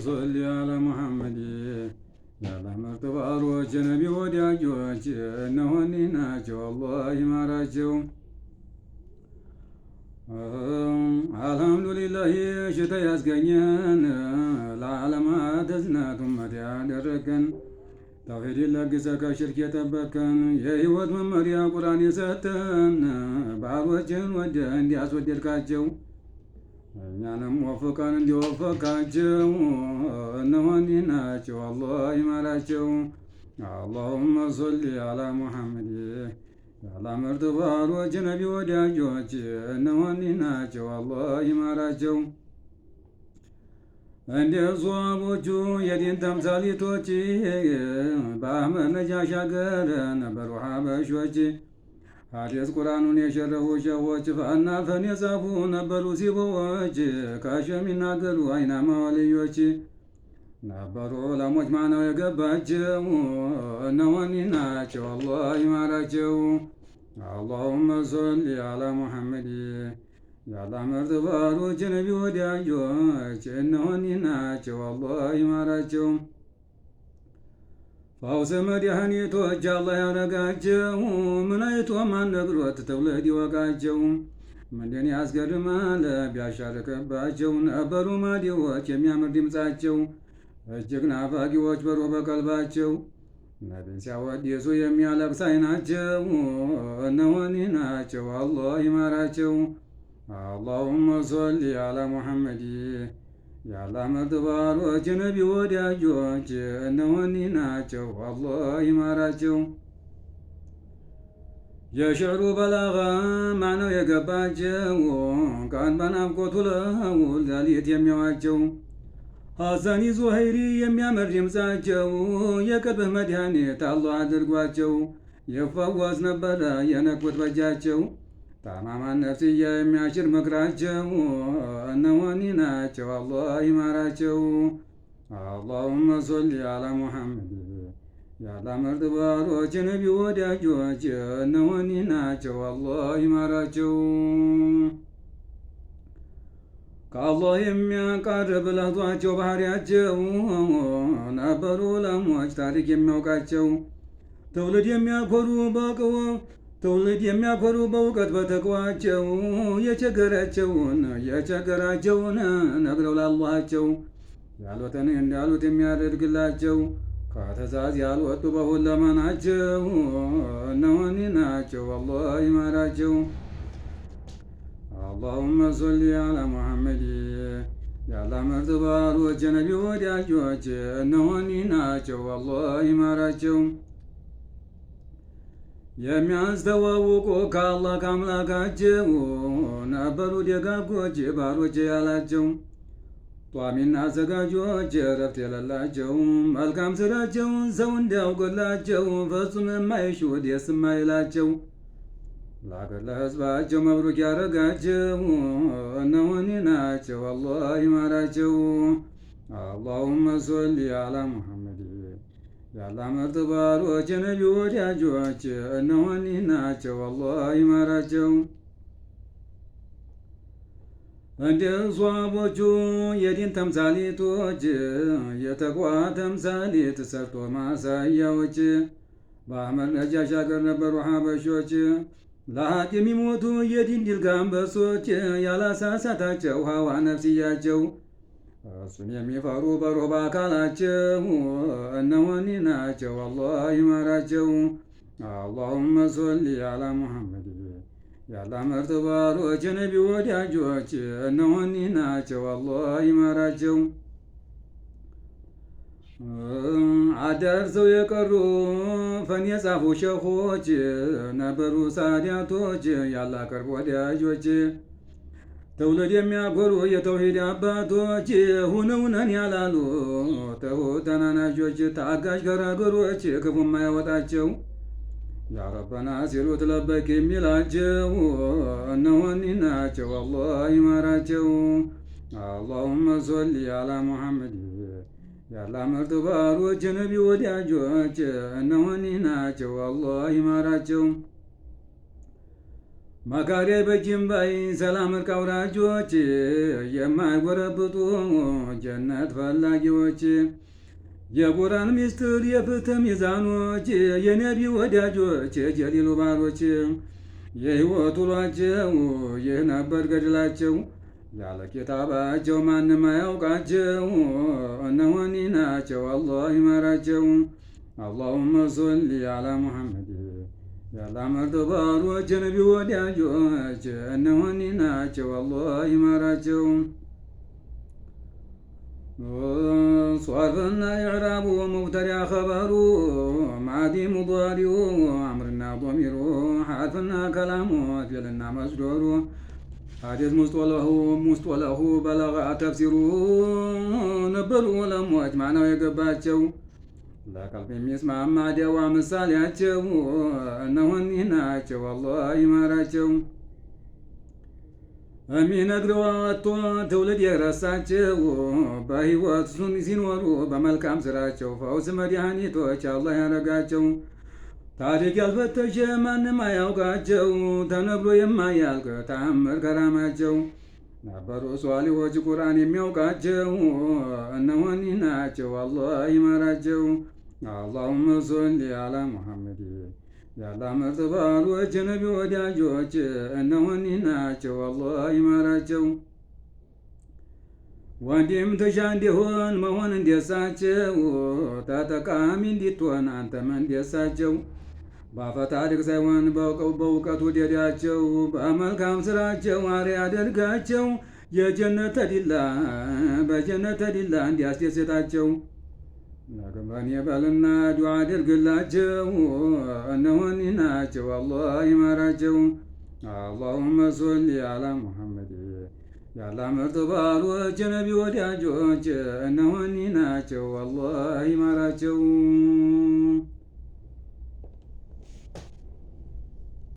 صل على محمد يا الله مرتبار وجنبي ودياجوج نهوني ناجو الله مراجو الحمد لله شتا يسقنين العالم عدزنا ثم يادركن توحيد لقسك شرك يتبكن يا هيوت ممريا قرآن يساتن بعوجن وجن ياسود الكاجو እኛንም ወፍቀን እንዲወፈቃቸው እነሆኒ ናቸው አላህ ይማራቸው። አላሁመ ሶሊ አላ ሙሐመድ የአላህ ምርጥ ባሮች ነቢ ወዳጆች እነሆኒ ናቸው አላህ ይማራቸው። እንደ ሷቦቹ የዲን ተምሳሊቶች በአህመድ ነጃሽ አገር ነበሩ ሀበሾች። ሐዲስ ቁርአኑን የሸረፉ ሸዎች ፈአናፈን የጻፉ ነበሩ ሲቦዎች። ካሽ የሚናገሩ አይናማ ወልዮች ነበሩ ዑለሞች ማነው የገባቸው እነሆኒ ናቸው አላህ ይማራቸው። አላሁመ ሶሊ አላ ሙሐመድ የአላህ ምርጥ ባሮች ነቢ ወዳጆች እነሆኒ ናቸው አላህ ይማራቸው። ፈውስ መድኃኒቶች አላህ ያረጋቸው ምን አይቶ ማን ነግሮት ትውልድ ይወቃቸው። ምንድን ያስገርማል ቢያሻርክባቸው ነበሩ ማዲዎች የሚያምር ድምፃቸው እጅግ ናፋቂዎች በሮ በቀልባቸው ነቢን ሲያወድሱ የሚያለቅስ አይናቸው እነሆኒ ናቸው አላህ ይማራቸው። አላሁመ ሶሊ አላ ሙሐመድ የአላህ ምርጥ ባሮች ነቢ ወዳጆች እነሆኒ ናቸው አላህ ይማራቸው። የሽዕሩ በላጋ ማነው የገባቸው ቀን በናፍቆቱ ለውል ሌሊት የሚያዋቸው ሐሰኒ ዙሀይሪ የሚያምር ድምፃቸው የቅልብህ መድኃኒት አላህ አድርጓቸው። ይፈወስ ነበረ የነኩት በጃቸው ታማማን ነፍስያ የሚያሽር ምክራቸው እነሆኒ ናቸው አላህ ይማራቸው። አላሁመ ሶሊ አላ ሙሐመድ የአላህ ምርጥ ባሮች ነቢ ወዳጆች እነሆኒ ናቸው አላህ ይማራቸው። ከአላህ የሚያቃርብ ለህቷቸው ባህሪያቸው ነበሩ ዑለሞች ታሪክ የሚያውቃቸው ትውልድ የሚያኮሩ በቅወ ትውልድ የሚያኮሩ በእውቀት በተቅዋቸው የቸገራቸውን ነግረው ላላቸው ያሉትን እንዳሉት የሚያደርግላቸው ከተዛዝ ያልወጡ በሁለመናቸው እነሆኒ ናቸው አላህ ይማራቸው። አላሁመ ሶሊ አላ ሙሐመድ የአላህ ምርጥ ባሮች ነቢ ወዳጆች እነሆኒ ናቸው አላህ ይማራቸው። የሚያስተዋውቁ ከአላህ ከአምላካቸው ነበሩ ደጋጎች ባሮች ያላቸው ጧሚና አዘጋጆች እረፍት የሌላቸው መልካም ስራቸውን ሰው እንዲያውቅላቸው ፍጹም የማይሹ ደስ የማይላቸው ለአገር ለሕዝባቸው መብሩክ ያረጋቸው እነሆኒ ናቸው አላህ ይማራቸው። አላሁመ ሶሊ አላ ሙሐመድ የአላህ ምርጥ ባሮች ነቢ ወዳጆች እነሆኒ ናቸው አላህ ይማራቸው። እንደ ሷቦቹ የዲን ተምሳሌቶች የተቅዋ ተምሳሌት ሰርቶ ማሳያዎች በአህመድ ነጃሽ አገር ነበሩ ሀበሾች። ለሀቅ የሚሞቱ የዲን ድል አንበሶች ያላሳሳታቸው ሀዋ ነፍስያቸው እሱን የሚፈሩ በሩህ በአካላቸው እነሆኒ ናቸው አላህ ይማራቸው። አላሁመ ሶሊ አላ ሙሐመድ የአላህ ምርጥ ባሮች ነቢ ወዳጆች እነሆኒ ናቸው አላህ ይማራቸው። አዳርሰው የቀሩ ፈን የጻፉ ሸኾች ነበሩ ሳዳቶች ያላህ ቅርብ ወዳጆች ትውልድ የሚያኮሩ የተውሂድ አባቶች ሁነውነን ያላሉ ትሁት ተናናሾች ታጋሽ ገራገሮች ክፉ የማያወጣቸው ያ ረበና ሲሉት ለበክ የሚላቸው እነሆኒ ናቸው አላህ ይማራቸው። አላሁመ ሶሊ አላ ሙሐመድ የአላህ ምርጥ ባሮች ነቢ ወዳጆች እነሆኒ ናቸው አላህ ይማራቸው። መካሪ በጅም ባይ ሰላም እርቅ አውራጆች የማይጎረብጡ ጀነት ፈላጊዎች የቁርአን ሚስጥር የፍትህ ሚዛኖች የነቢ ወዳጆች የጀሊሉ ባሮች የህይወት ውሏቸው ይህ ነበር ገድላቸው ያለ ኪታባቸው ማንም አያውቃቸው እነሆኒ ናቸው አላህ ይመራቸው። አላሁመ ሶሊ አላ ሙሐመድ ያላ ምርጥ ባሮች የነቢ ወዳጆች እነሆኒ ናቸው አላህ ይመራቸው። ሷርፍና ኢዕራቡ ሙብተዲዓ ኸበሩ ማዲ ሙዳሪኡ አምርና ዶሚሩ ሓርፍና ከላሙ ፊዕልና መስዶሩ ሐዲስ ሙስጦለሁ በለጋ ተፍሲሩ ነበሩ ዑለሞች ማዕናው የገባቸው ለቀልብ የሚስማማ ደዋ ምሳሌያቸው እነሆኒ ናቸው አላህ ይማራቸው። የሚነግረው አጥቶ ትውልድ የረሳቸው በህይወት ሲኖሩ በመልካም ስራቸው ፈውስ መድኃኒቶች አላህ ያረጋቸው። ታሪክ ያልፈተሸ ማንም አያውቃቸው ተነግሮ የማያልቅ ተአምር ከራማቸው ነበሩ ሷሊሆች ቁርአን የሚያውቃቸው እነሆኒ ናቸው አላህ ይመራቸው። አላሁመ ሶሊ አላ ሙሐመድ ያላ ምርጥ ባሮች የነቢ ወዳጆች እነሆኒ ናቸው አላህ ይመራቸው። ወንድም ትሻ እንዲሆን መሆን እንደሳቸው ተጠቃሚ እንዲትሆን አንተም እንደሳቸው በአፈ ታሪክ ሳይሆን በእውቀት ውደዳቸው በመልካም ስራቸው አርአያ አድርጋቸው የጀነት ተድላ በጀነት ተድላ እንዲያስደስታቸው ነገመን የበልና ዱዓ አድርግላቸው እነሆኒ ናቸው አላህ ይመራቸው። አላሁመ ሶሊ አላ ሙሐመድ ያላ ምርጥ ባሮች የነቢ ወዳጆች እነሆኒ ናቸው አላህ ይመራቸው።